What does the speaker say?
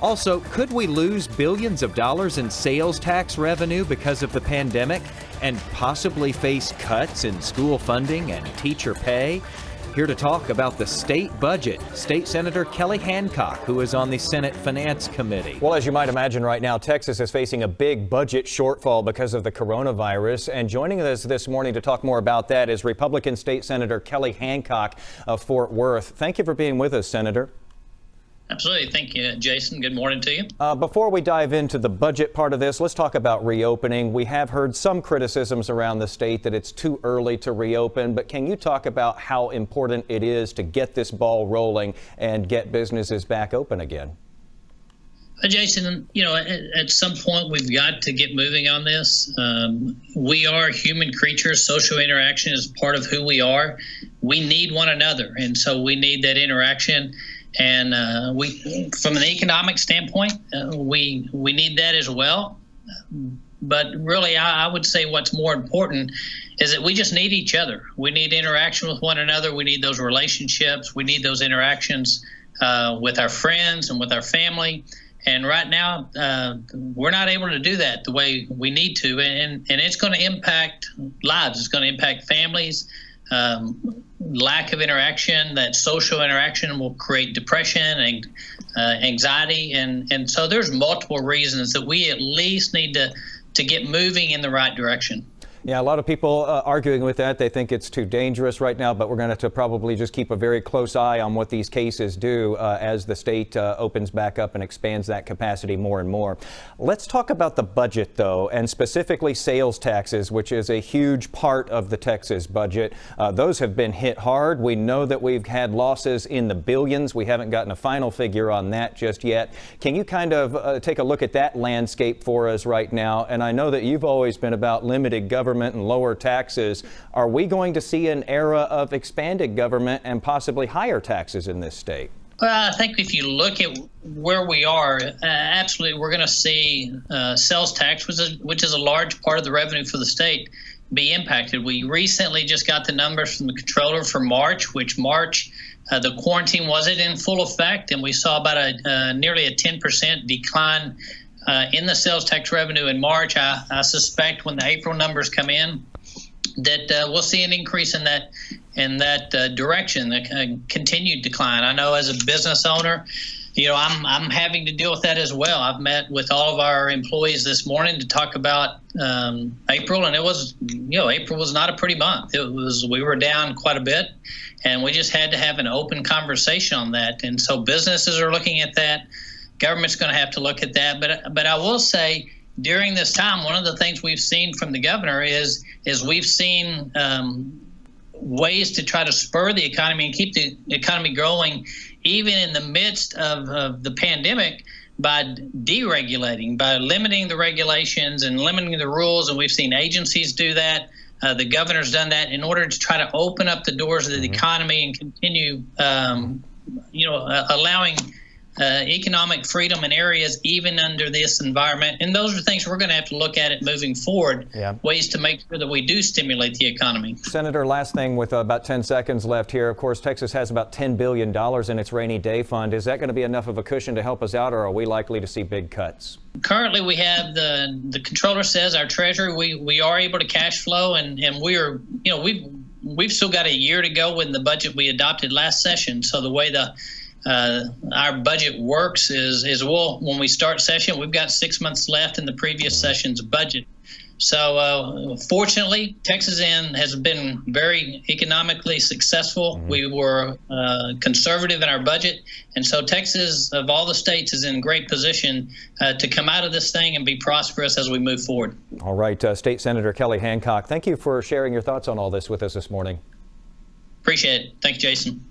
Also, could we lose billions of dollars in sales tax revenue because of the pandemic and possibly face cuts in school funding and teacher pay? Here to talk about the state budget, State Senator Kelly Hancock, who is on the Senate Finance Committee. Well, as you might imagine right now, Texas is facing a big budget shortfall because of the coronavirus. And joining us this morning to talk more about that is Republican State Senator Kelly Hancock of Fort Worth. Thank you for being with us, Senator. Absolutely. Thank you, Jason. Good morning to you. Before we dive into the budget part of this, let's talk about reopening. We have heard some criticisms around the state that it's too early to reopen, but can you talk about how important it is to get this ball rolling and get businesses back open again? Jason, at some point we've got to get moving on this. We are human creatures. Social interaction is part of who we are. We need one another, and so we need that interaction. And from an economic standpoint, we need that as well. But really, I would say what's more important is that we just need each other. We need interaction with one another. We need those relationships. We need those interactions with our friends and with our family. And right now, we're not able to do that the way we need to. And it's going to impact lives. It's going to impact families. Lack of interaction, that social interaction will create depression and anxiety. And so there's multiple reasons that we at least need to get moving in the right direction. Yeah, a lot of people arguing with that. They think it's too dangerous right now, but we're going to have to probably just keep a very close eye on what these cases do as the state opens back up and expands that capacity more and more. Let's talk about the budget, though, and specifically sales taxes, which is a huge part of the Texas budget. Those have been hit hard. We know that we've had losses in the billions. We haven't gotten a final figure on that just yet. Can you kind of take a look at that landscape for us right now? And I know that you've always been about limited government and lower taxes. Are we going to see an era of expanded government and possibly higher taxes in this state? Well, I think if you look at where we are, absolutely, we're going to see sales tax, which is a large part of the revenue for the state, be impacted. We recently just got the numbers from the controller for March, which March, the quarantine wasn't in full effect, and we saw about nearly a 10% decline in the sales tax revenue in March. I suspect when the April numbers come in that we'll see an increase in that direction, a continued decline. I know as a business owner, I'm having to deal with that as well. I've met with all of our employees this morning to talk about April, and it was, April was not a pretty month. We were down quite a bit, and we just had to have an open conversation on that. And so businesses are looking at that. Government's going to have to look at that. But I will say during this time, one of the things we've seen from the governor is we've seen ways to try to spur the economy and keep the economy growing, even in the midst of the pandemic, by deregulating, by limiting the regulations and limiting the rules. And we've seen agencies do that. The governor's done that in order to try to open up the doors of the economy and continue, allowing economic freedom in areas even under this environment. And those are things we're going to have to look at it moving forward, ways to make sure that we do stimulate the economy. Senator, last thing with about 10 seconds left here. Of course, Texas has about $10 billion in its rainy day fund. Is that going to be enough of a cushion to help us out, or are we likely to see big cuts? Currently, we have the controller says our treasury, we are able to cash flow, and we're, we've still got a year to go with the budget we adopted last session. So the way our budget works is when we start session, we've got 6 months left in the previous session's budget. So fortunately, Texas has been very economically successful. We were conservative in our budget. And so Texas, of all the states, is in great position to come out of this thing and be prosperous as we move forward. All right. State Senator Kelly Hancock, thank you for sharing your thoughts on all this with us this morning. Appreciate it. Thank you, Jason.